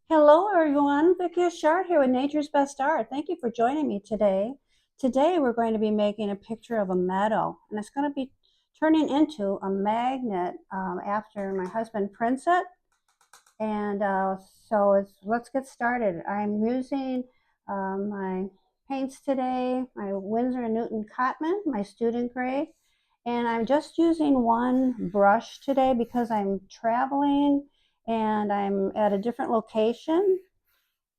Hello, everyone. Vicky Shard here with Nature's Best Art. Thank you for joining me today. Today, we're going to be making a picture of a meadow, and it's going to be turning into a magnet after my husband prints it. And let's get started. I'm using my paints today, my Winsor & Newton Cotman, my student grade, and I'm just using one brush today because I'm traveling and I'm at a different location.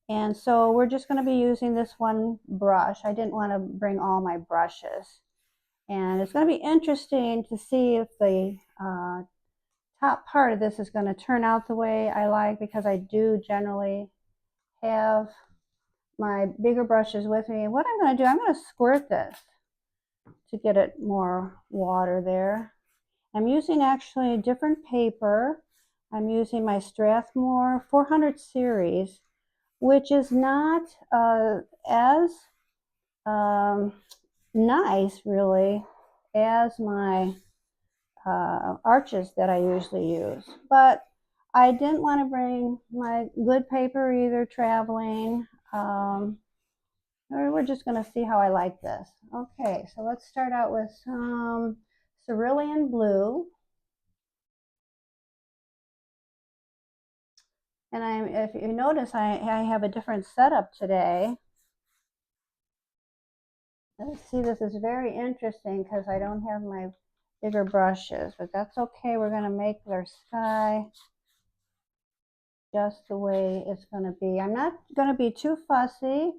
And so we're just going to be using this one brush. I didn't want to bring all my brushes. And it's going to be interesting to see if the top part of this is going to turn out the way I like, because I do generally have my bigger brushes with me. And what I'm going to do, I'm going to squirt this to get it more water there. I'm using actually a different paper. I'm using my Strathmore 400 series, which is not as um, nice, really, as my arches that I usually use. But I didn't want to bring my good paper either traveling. We're just going to see how I like this. Okay, so let's start out with some cerulean blue. And if you notice, I have a different setup today. Let's see, this is very interesting because I don't have my bigger brushes, but that's okay. We're going to make their sky just the way it's going to be. I'm not going to be too fussy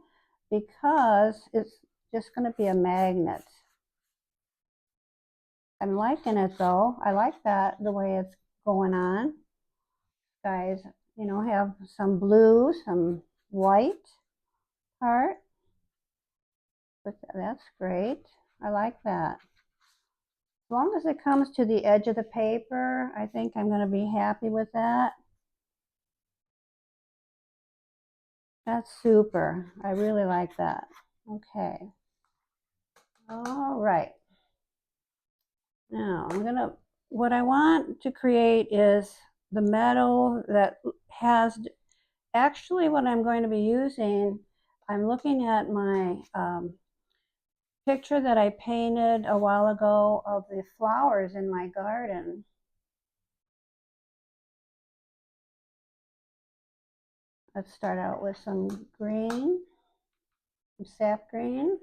because it's just going to be a magnet. I'm liking it though. I like that the way it's going on. Guys, have some blue, some white part. But that's great. I like that. As long as it comes to the edge of the paper, I think I'm going to be happy with that. That's super. I really like that. Okay. All right. Now what I want to create is the meadow that has, actually what I'm going to be using, I'm looking at my picture that I painted a while ago of the flowers in my garden. Let's start out with some green, some sap green.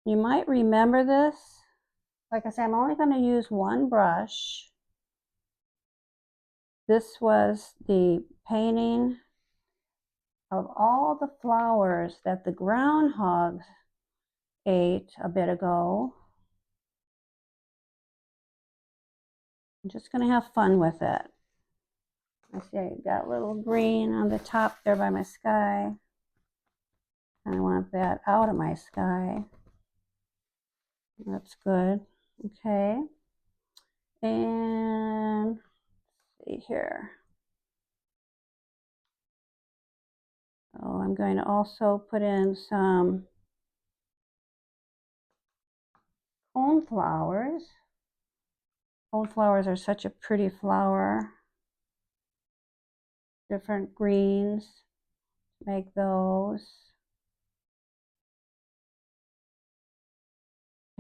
You might remember this. Like I said, I'm only going to use one brush. This was the painting of all the flowers that the groundhogs ate a bit ago. I'm just going to have fun with it. I see I got a little green on the top there by my sky. And I want that out of my sky. That's good. Okay. And let's see here. Oh, I'm going to also put in some coneflowers. Coneflowers are such a pretty flower. Different greens, make those.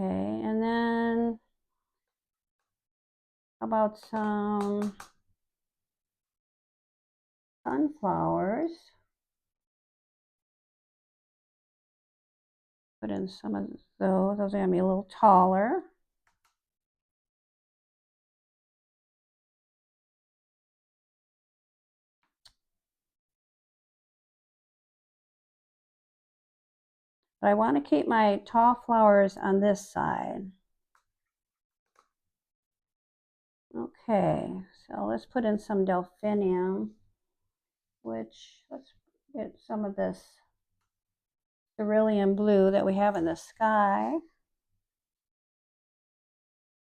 Okay, and then how about some sunflowers? Put in some of those. Those are going to be a little taller. But I want to keep my tall flowers on this side. Okay, so let's put in some delphinium, which let's get some of this cerulean blue that we have in the sky.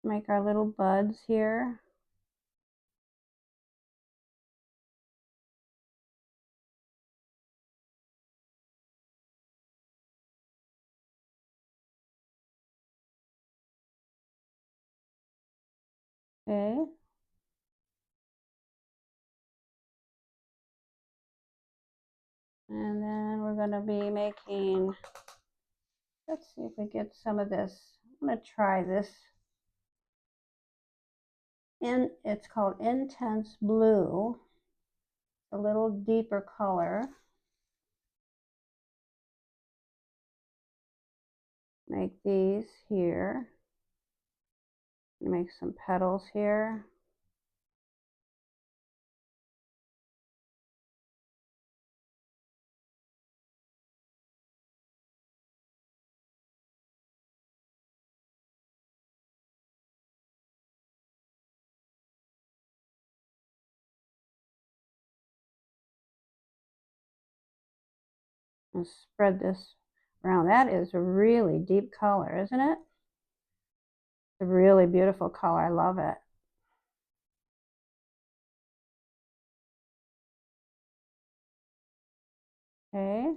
Make our little buds here. Okay. going to be making, let's see if we get some of this. I'm going to try this. It's called Intense Blue, a little deeper color. Make these here. Make some petals here. And spread this around. That is a really deep color, isn't it? It's a really beautiful color. I love it. Okay.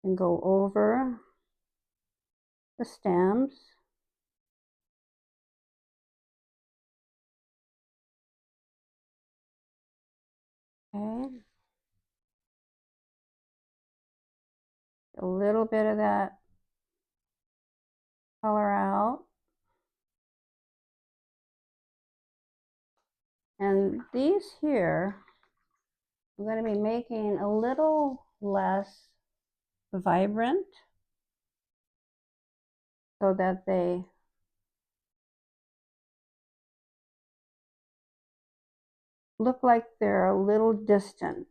And go over the stems. Okay. A little bit of that color out. And these here, I'm going to be making a little less vibrant so that they look like they're a little distant.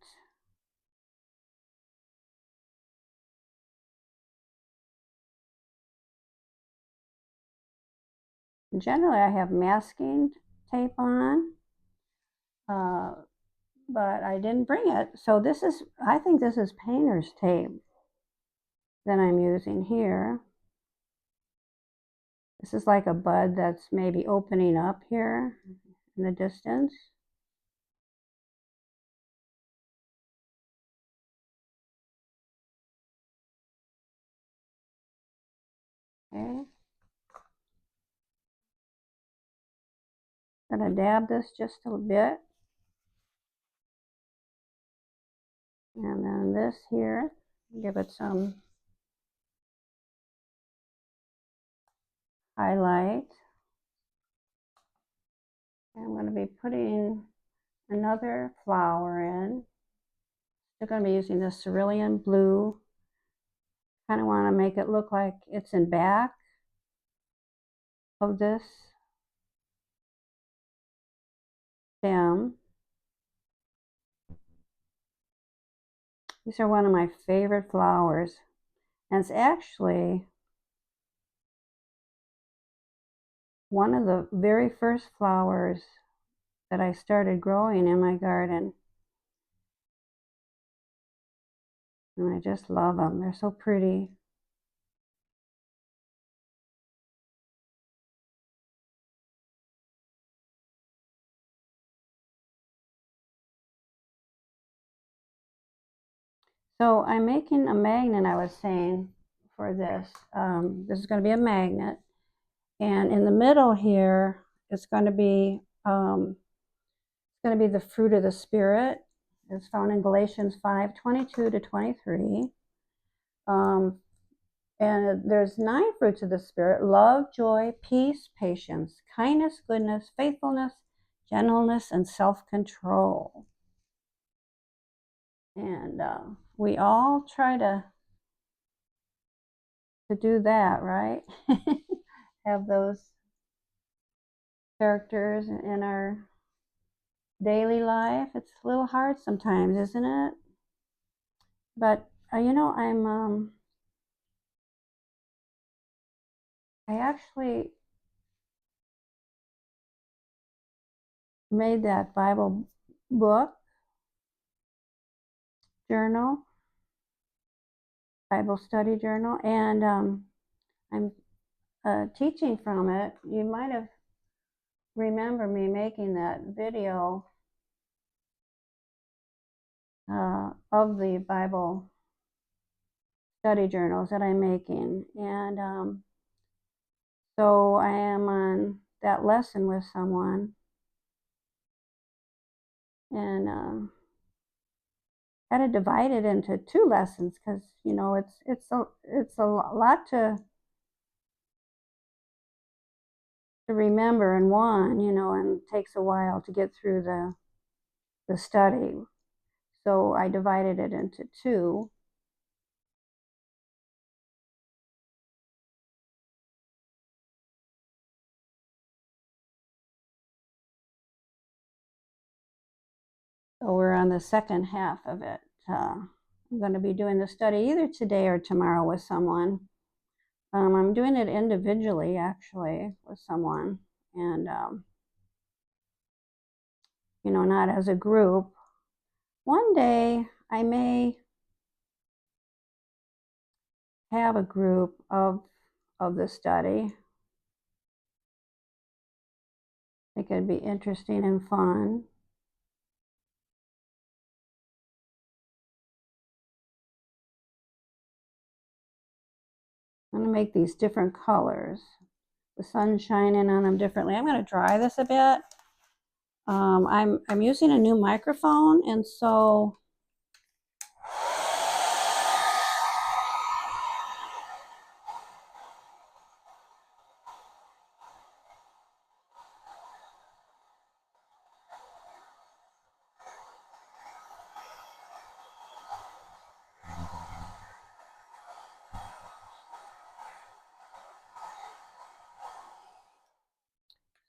Generally, I have masking tape on, but I didn't bring it. So this is, I think this is painter's tape that I'm using here. This is like a bud that's maybe opening up here in the distance. Okay. Gonna dab this just a bit. And then this here, give it some highlight. And I'm going to be putting another flower in. We're going to be using this cerulean blue. Kind of want to make it look like it's in back of this stem. These are one of my favorite flowers. And it's actually one of the very first flowers that I started growing in my garden. And I just love them. They're so pretty. So I'm making a magnet, I was saying, for this. This is going to be a magnet. And in the middle here, it's going to be the fruit of the Spirit. It's found in Galatians 5:22 to 23. And there's 9 fruits of the Spirit: love, joy, peace, patience, kindness, goodness, faithfulness, gentleness, and self-control. And we all try to do that, right? Have those characters in our daily life. It's a little hard sometimes, isn't it? But you know, I actually made that Bible book journal, Bible study journal, and I'm teaching from it. You might have remember me making that video of the Bible study journals that I'm making. And so I am on that lesson with someone, and had to divide it into two lessons because it's a lot to remember in one, and it takes a while to get through the study. So I divided it into two. So we're on the second half of it. I'm going to be doing the study either today or tomorrow with someone. I'm doing it individually, actually, with someone, and not as a group. One day I may have a group of the study. I think it'd be interesting and fun. I'm going to make these different colors. The sun's shining on them differently. I'm going to dry this a bit. I'm using a new microphone, and so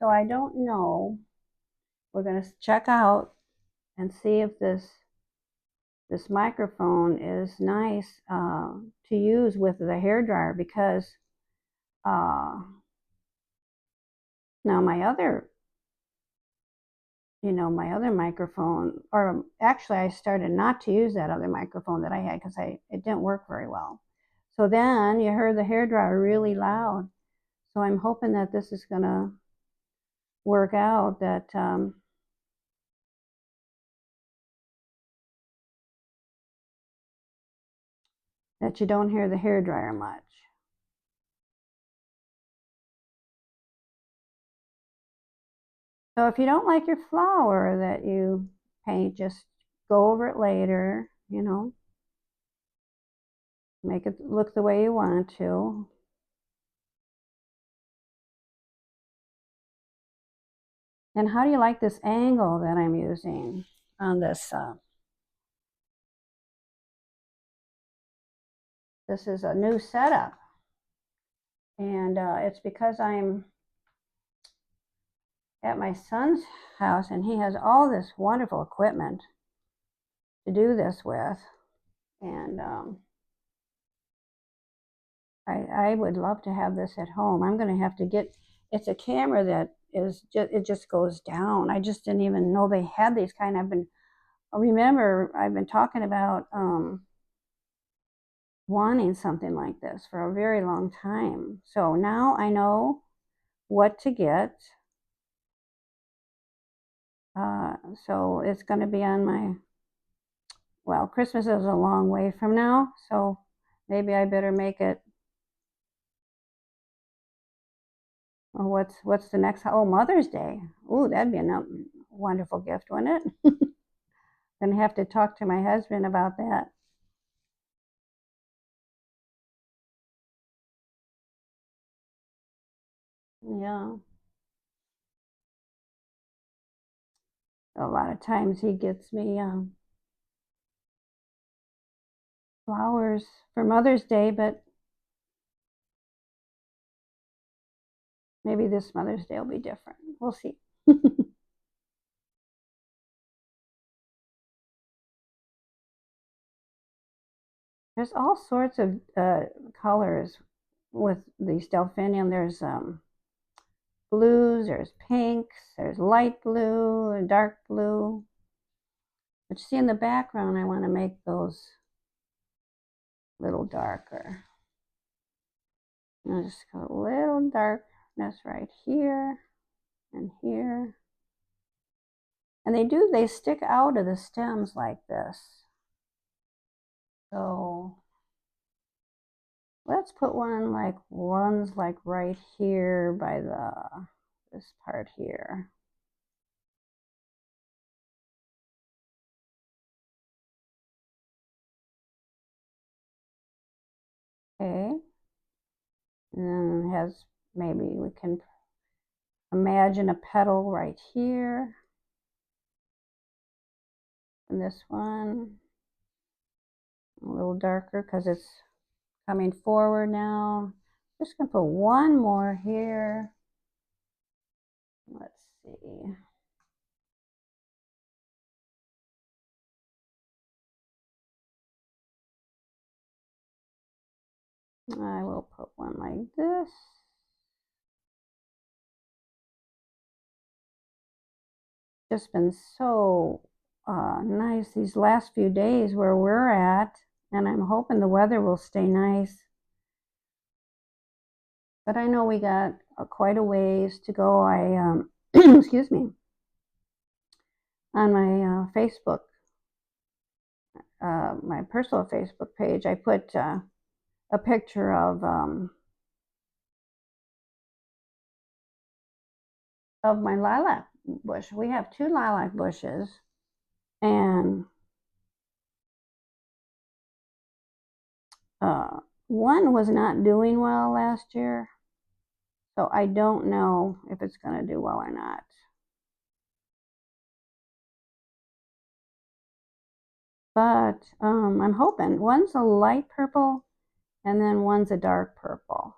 I don't know. We're going to check out and see if this microphone is nice to use with the hair dryer, because now my other microphone, or actually I started not to use that other microphone that I had because it didn't work very well. So then you heard the hair dryer really loud. So I'm hoping that this is going to work out, that you don't hear the hair dryer much. So if you don't like your flower that you paint, just go over it later, make it look the way you want it to. And how do you like this angle that I'm using on this? This is a new setup, and it's because I'm at my son's house, and he has all this wonderful equipment to do this with, and I would love to have this at home. I'm going to have to get. It's a camera that it just goes down. I just didn't even know they had these kind. I've been talking about wanting something like this for a very long time. So now I know what to get. So it's going to be on well, Christmas is a long way from now, so maybe I better make it. Oh, what's the next? Oh, Mother's Day. Oh, that'd be a wonderful gift, wouldn't it? Gonna have to talk to my husband about that. Yeah. A lot of times he gets me flowers for Mother's Day, but maybe this Mother's Day will be different. We'll see. There's all sorts of colors with these delphinium. There's blues, there's pinks, there's light blue and dark blue. But you see in the background, I want to make those a little darker. I'll just go a little darkness right here and here. And they stick out of the stems like this. So Let's put one's like right here by this part here. Okay. And then it has, maybe we can imagine a petal right here. And this one a little darker because it's coming forward now. Just gonna put one more here. Let's see. I will put one like this. Just been so nice these last few days where we're at, and I'm hoping the weather will stay nice. But I know we got quite a ways to go. I excuse me, on my Facebook, my personal Facebook page, I put a picture of my lilac bush. We have 2 lilac bushes, and one was not doing well last year, so I don't know if it's going to do well or not. But I'm hoping. One's a light purple, and then one's a dark purple.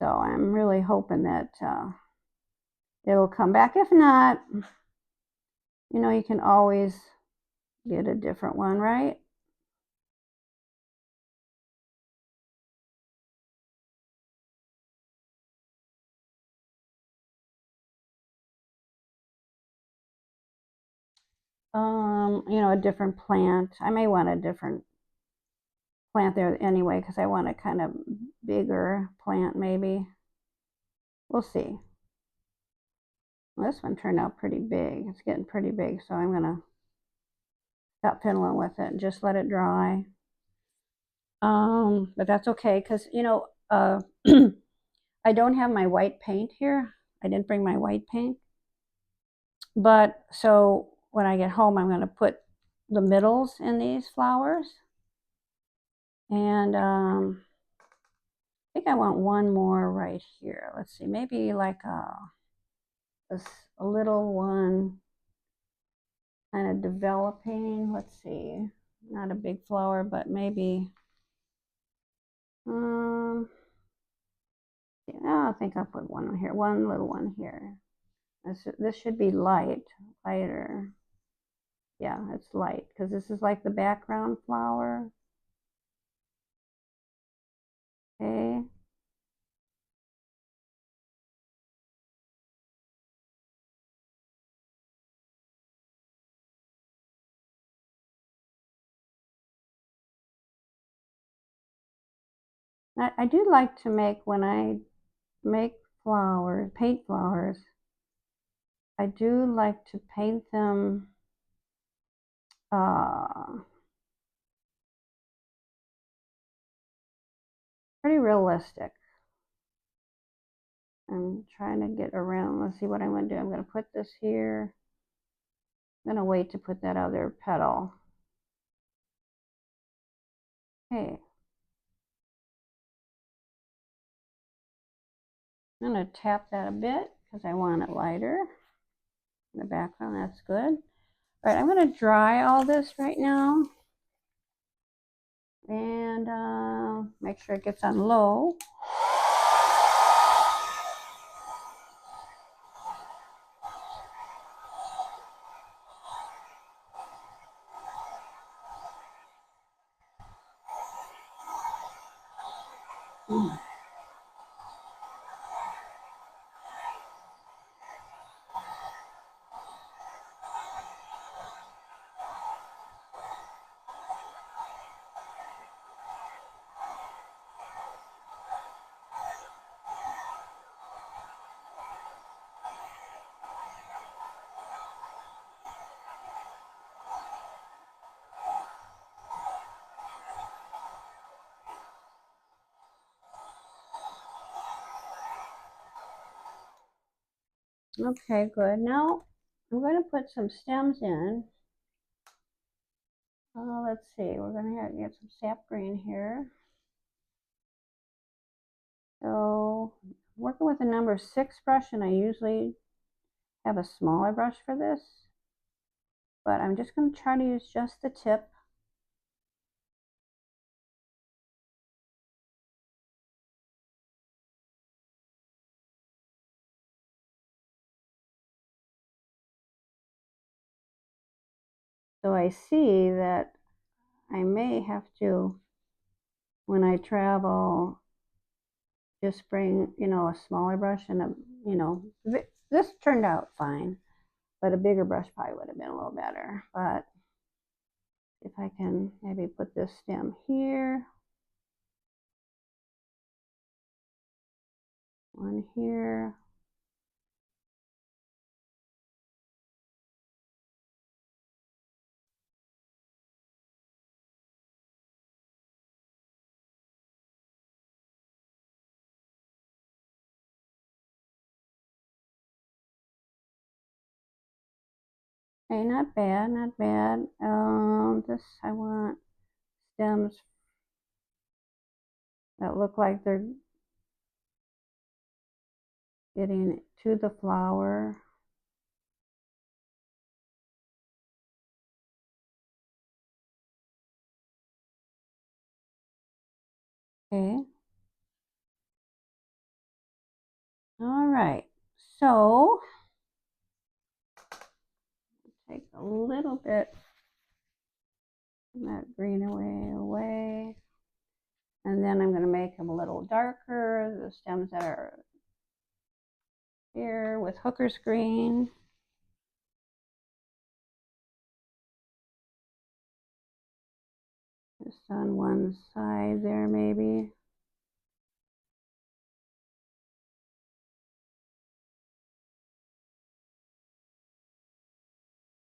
So I'm really hoping that it'll come back. If not, you can always get a different one, right? A different plant. I may want a different plant there anyway because I want a kind of bigger plant maybe. We'll see. Well, this one turned out pretty big. It's getting pretty big, so I'm gonna stop fiddling with it and just let it dry. But that's okay because I don't have my white paint here. I didn't bring my white paint. But so when I get home, I'm going to put the middles in these flowers. And I think I want one more right here. Let's see, maybe like a little one kind of developing. Let's see, not a big flower, but maybe, yeah, I think I'll put one here, one little one here. This should be lighter. Yeah, it's light because this is like the background flower. Okay. I do like to make, when I make flowers, paint flowers, I do like to paint them pretty realistic. I'm trying to get around. Let's see what I'm going to do. I'm going to put this here. I'm going to wait to put that other petal. Okay. I'm going to tap that a bit because I want it lighter in the background. That's good. All right, I'm going to dry all this right now and make sure it gets on low. Okay, good. Now I'm going to put some stems in. Let's see, we're going to get some sap green here. So working with a number 6 brush, and I usually have a smaller brush for this, but I'm just going to try to use just the tip. So I see that I may have to, when I travel, just bring, a smaller brush and this turned out fine, but a bigger brush probably would have been a little better. But if I can maybe put this stem here, one here. Okay, not bad, not bad. This I want stems that look like they're getting to the flower. Okay. All right. So take a little bit of that green away. And then I'm going to make them a little darker, the stems that are here with hooker's green. Just on one side there, maybe.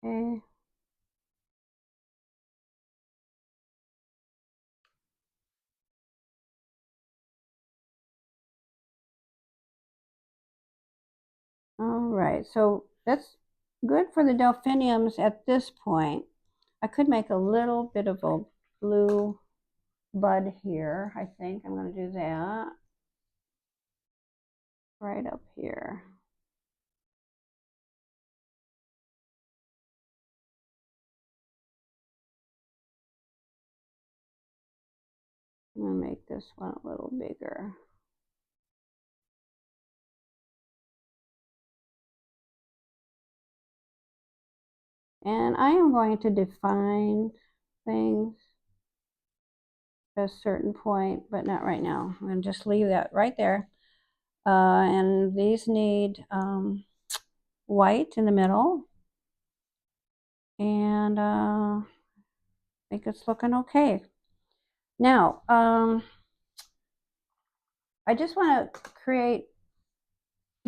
Okay. All right, so that's good for the delphiniums at this point. I could make a little bit of a blue bud here. I think I'm going to do that right up here. I'm going to make this one a little bigger. And I am going to define things at a certain point, but not right now. I'm going to just leave that right there. And these need white in the middle. And I think it's looking okay. Now, I just want to create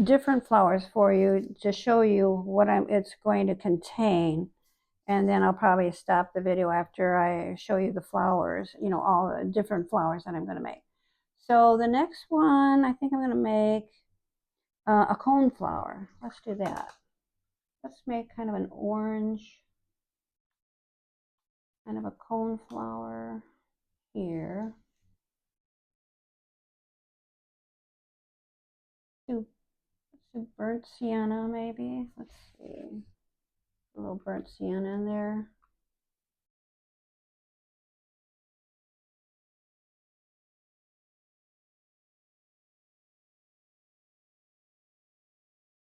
different flowers for you to show you what it's going to contain. And then I'll probably stop the video after I show you the flowers, all the different flowers that I'm going to make. So the next one, I think I'm going to make a cone flower. Let's do that. Let's make kind of an orange, kind of a cone flower here. Do burnt sienna maybe. Let's see. A little burnt sienna in there.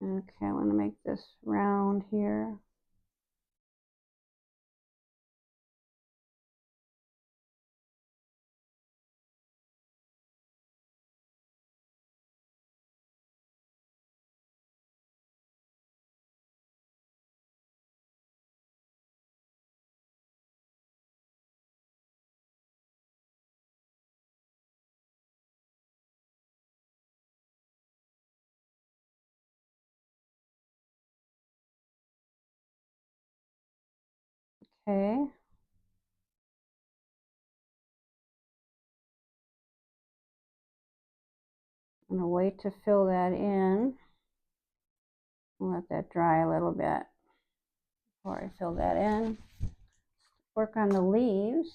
Okay, I want to make this round here. Okay. I'm going to wait to fill that in. I'll let that dry a little bit before I fill that in. Work on the leaves.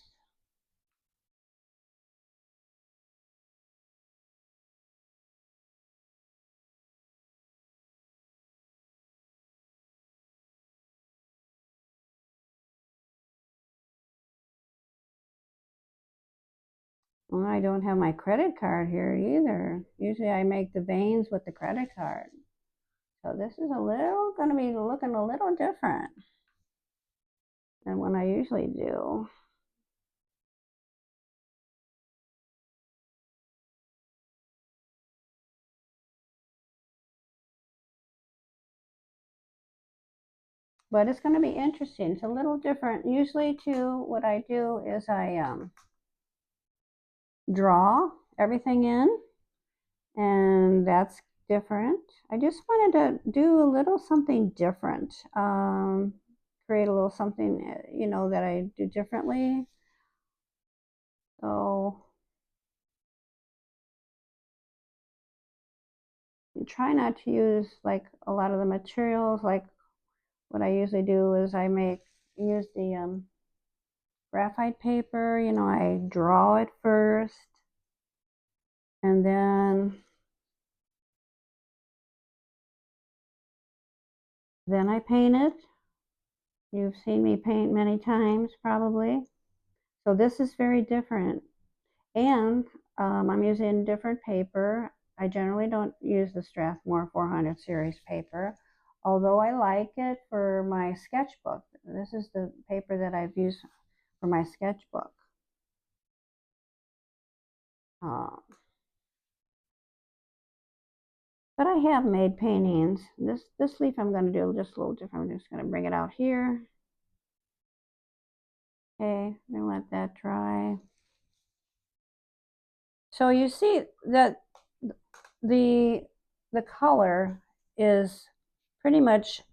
Well, I don't have my credit card here either. Usually I make the veins with the credit card. So this is going to be looking a little different than what I usually do. But it's going to be interesting. It's a little different. Usually too, what I do is I draw everything in, and that's different. I just wanted to do a little something different. Create a little something, that I do differently. So try not to use like a lot of the materials. Like what I usually do is I use the graphite paper. I draw it first, and then I paint it. You've seen me paint many times probably. So this is very different. And I'm using different paper. I generally don't use the Strathmore 400 series paper, although I like it for my sketchbook. This is the paper that I've used for my sketchbook. But I have made paintings. This leaf I'm going to do just a little different. I'm just going to bring it out here. Okay, I'm going to let that dry. So you see that the color is pretty much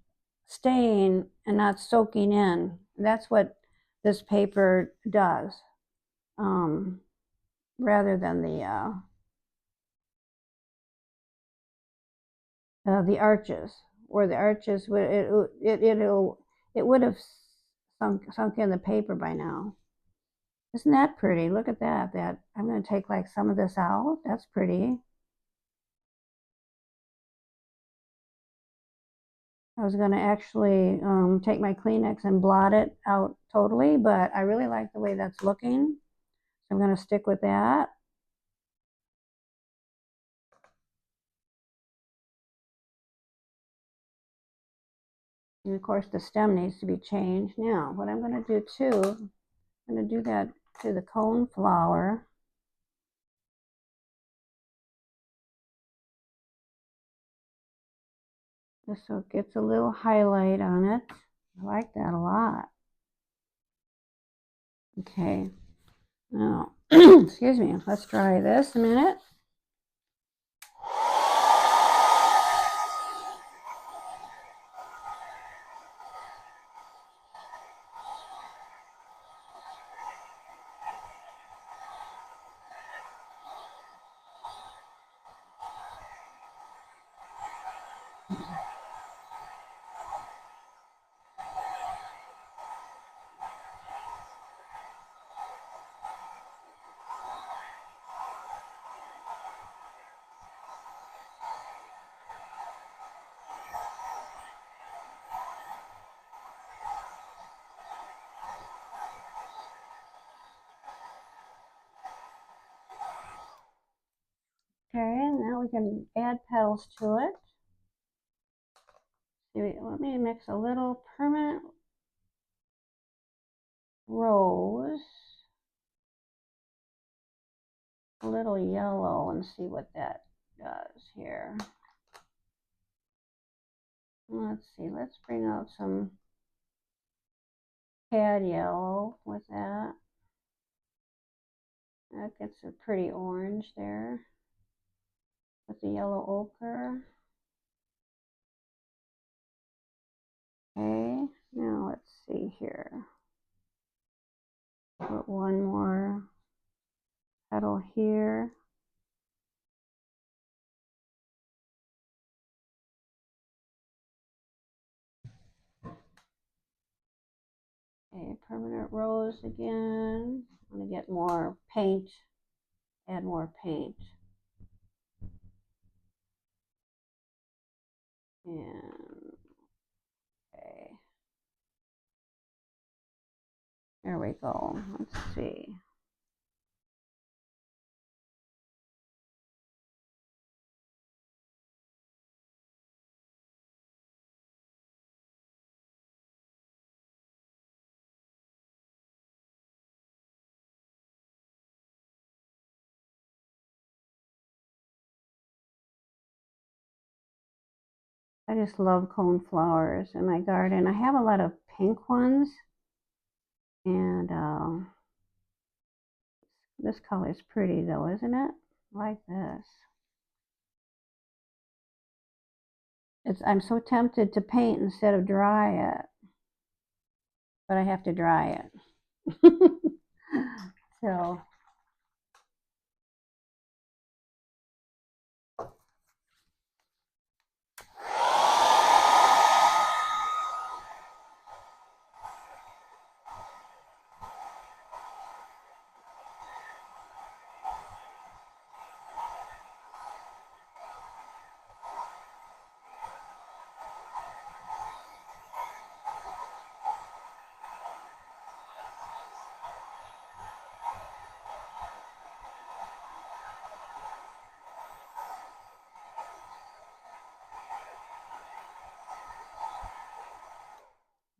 staying and not soaking in. That's what this paper does, rather than the arches, where the arches would it would have sunk in the paper by now. Isn't that pretty? Look at that. I'm going to take like some of this out. That's pretty. I was going to actually take my Kleenex and blot it out totally, but I really like the way that's looking. So I'm going to stick with that. And of course the stem needs to be changed. Now, what I'm going to do too, I'm going to do that to the cone flower. Just so it gets a little highlight on it. I like that a lot. Okay, now, excuse me, let's try this a minute. Okay, and now we can add petals to it. Let me mix a little permanent rose, a little yellow, and see what that does here. Let's see, let's bring out some cad yellow with that. That gets a pretty orange there with the yellow ochre. Okay, now let's see here. Put one more petal here. permanent rose again. I'm going to get more paint, add more paint. And, okay. There we go. Let's see. I just love cone flowers in my garden. I have a lot of pink ones, and this color is pretty though, isn't it? Like this. I'm so tempted to paint instead of dry it, but I have to dry it. So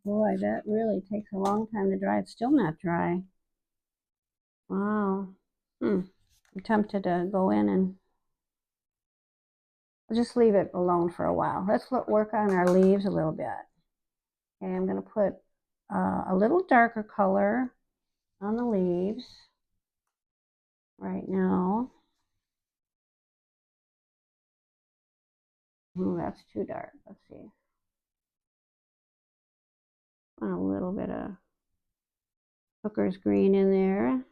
boy, that really takes a long time to dry. It's still not dry. Wow. I'm tempted to go in and I'll just leave it alone for a while. Let's work on our leaves a little bit. Okay, I'm going to put a little darker color on the leaves right now. Oh, that's too dark. Let's see. A little bit of hooker's green in there.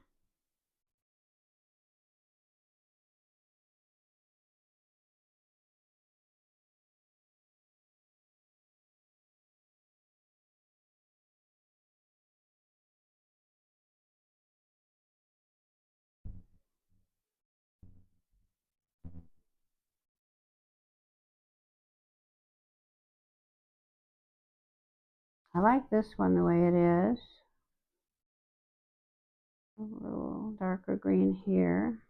I like this one the way it is. A little darker green here.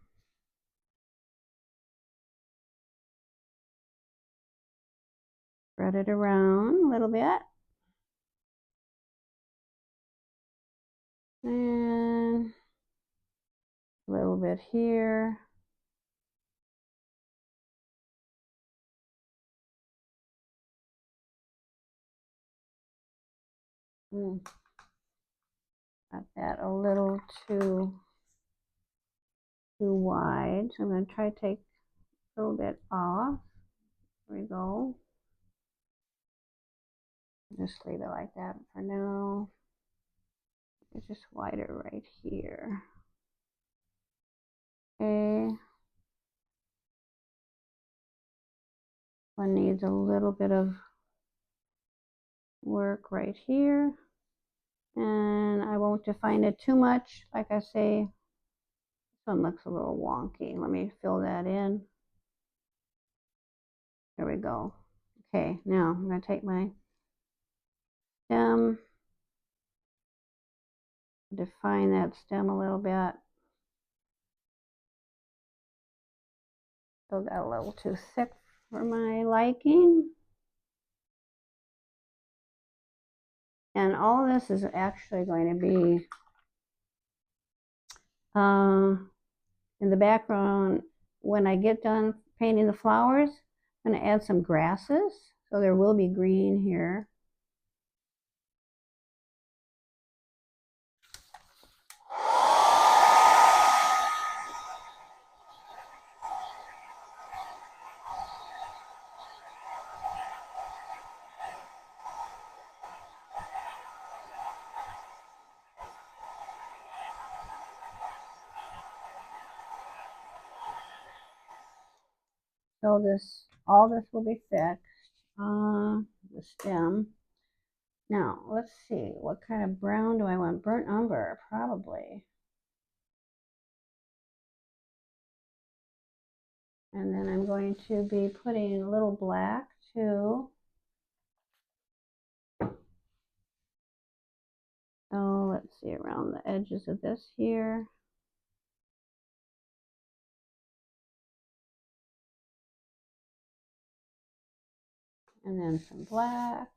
Spread it around a little bit. And a little bit here. Got that a little too wide. So I'm going to try to take a little bit off. There we go. Just leave it like that for now. It's just wider right here. Okay. One needs a little bit of work right here. And I won't define it too much. Like I say, this one looks a little wonky. Let me fill that in. There we go. Okay, now I'm going to take my stem, define that stem a little bit. Still got a little too thick for my liking. And all of this is actually going to be in the background. When I get done painting the flowers, I'm going to add some grasses. So there will be green here. So all this will be fixed. The stem. Now, let's see, what kind of brown do I want? Burnt umber, probably. And then I'm going to be putting a little black too. Oh, let's see, around the edges of this here. And then some black.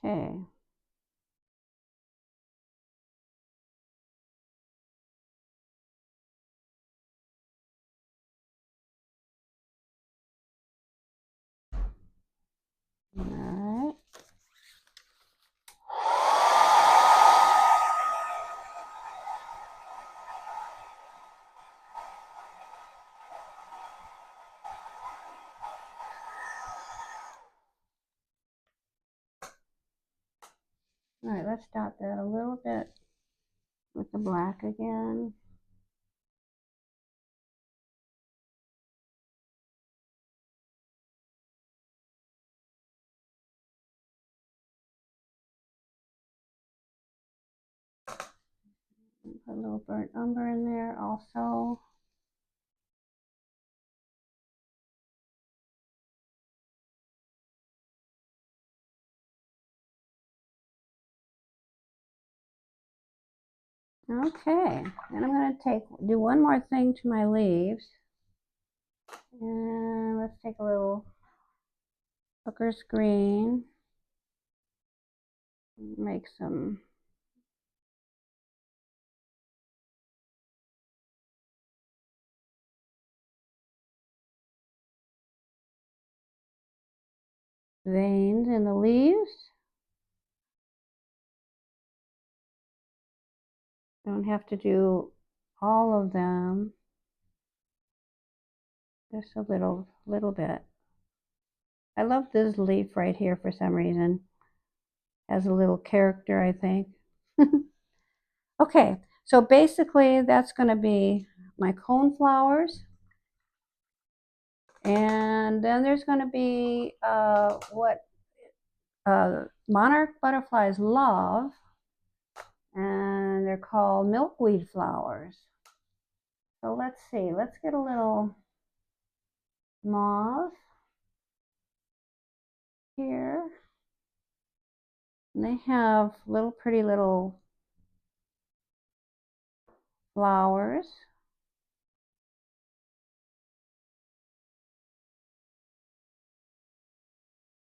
Okay. All right. All right, let's dot that a little bit with the black again. Put a little burnt umber in there also. Okay, and I'm going to do one more thing to my leaves. And let's take a little hooker's green. Make some veins in the leaves. Don't have to do all of them. Just a little bit. I love this leaf right here for some reason. Has a little character, I think. Okay, so basically that's going to be my cone flowers. And then there's going to be what monarch butterflies love, and they're called milkweed flowers. So let's see, let's get a little mauve here. And they have little pretty little flowers.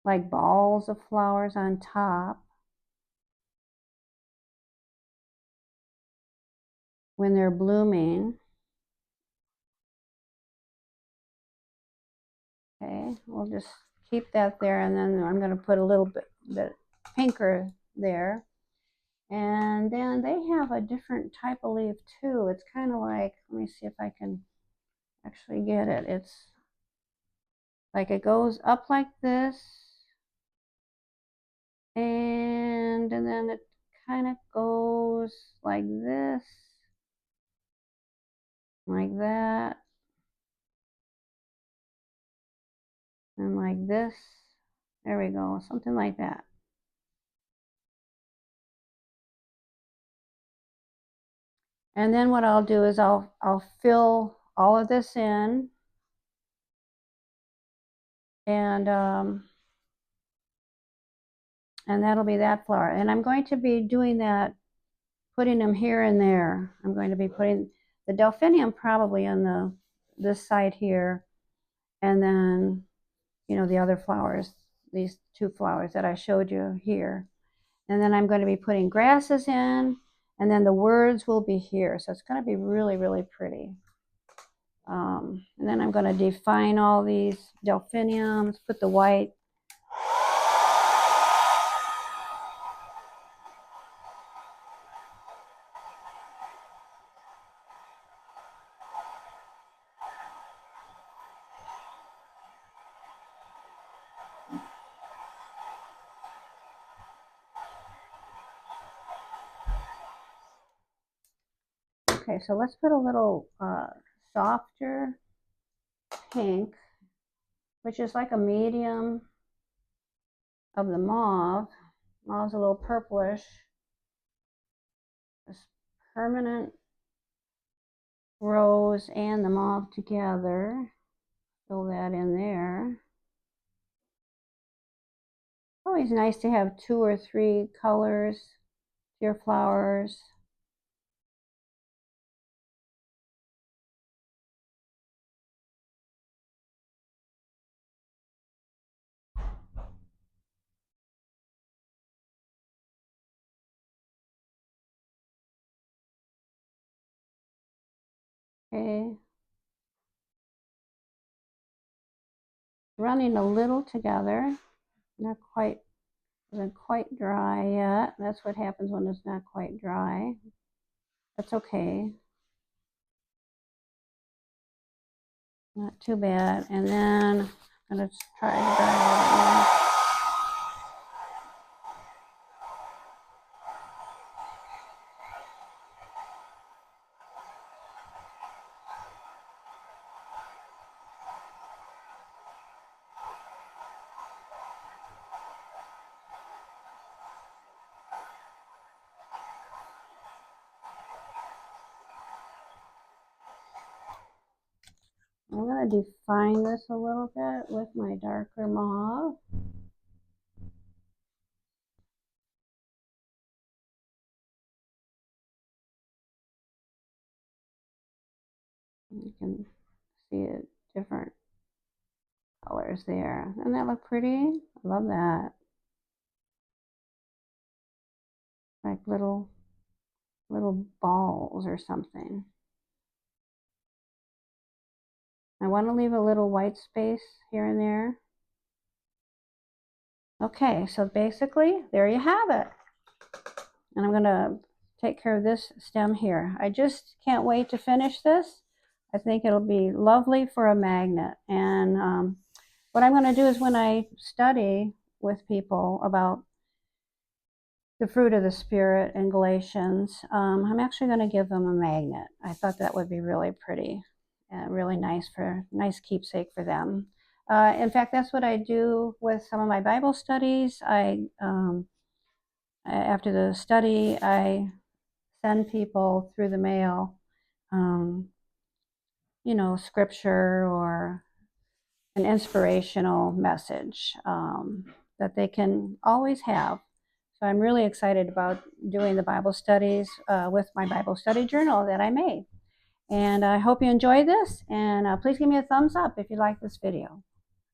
Like balls of flowers on top. When they're blooming. Okay, we'll just keep that there, and then I'm going to put a little bit pinker there. And then they have a different type of leaf too. It's kind of like, let me see if I can actually get it. It's like it goes up like this, and then it kind of goes like this, like that, and like this. There we go, something like that. And then what I'll do is I'll fill all of this in, and that'll be that flower. And I'm going to be doing that, putting them here and there. I'm going to be putting the delphinium probably on this side here, and then the other flowers, these two flowers that I showed you here. And then I'm going to be putting grasses in, and then the words will be here. So it's going to be really, really pretty. And then I'm going to define all these delphiniums, put the white. Okay, so let's put a little softer pink, which is like a medium of the mauve. Mauve's a little purplish. This permanent rose and the mauve together. Fill that in there. Always nice to have 2 or 3 colors to your flowers. Okay. Running a little together. Isn't quite dry yet. That's what happens when it's not quite dry. That's okay. Not too bad. And then I'm going to try to dry a little more. I'm going to define this a little bit with my darker mauve. You can see it, different colors there. Doesn't that look pretty? I love that. Like little balls or something. I want to leave a little white space here and there. Okay, so basically, there you have it. And I'm going to take care of this stem here. I just can't wait to finish this. I think it'll be lovely for a magnet. And what I'm going to do is when I study with people about the fruit of the Spirit in Galatians, I'm actually going to give them a magnet. I thought that would be really pretty and really nice keepsake for them. In fact, that's what I do with some of my Bible studies. After the study, I send people through the mail, scripture or an inspirational message that they can always have. So I'm really excited about doing the Bible studies with my Bible study journal that I made. And I hope you enjoy this, and please give me a thumbs up if you like this video.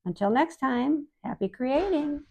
Until next time, happy creating.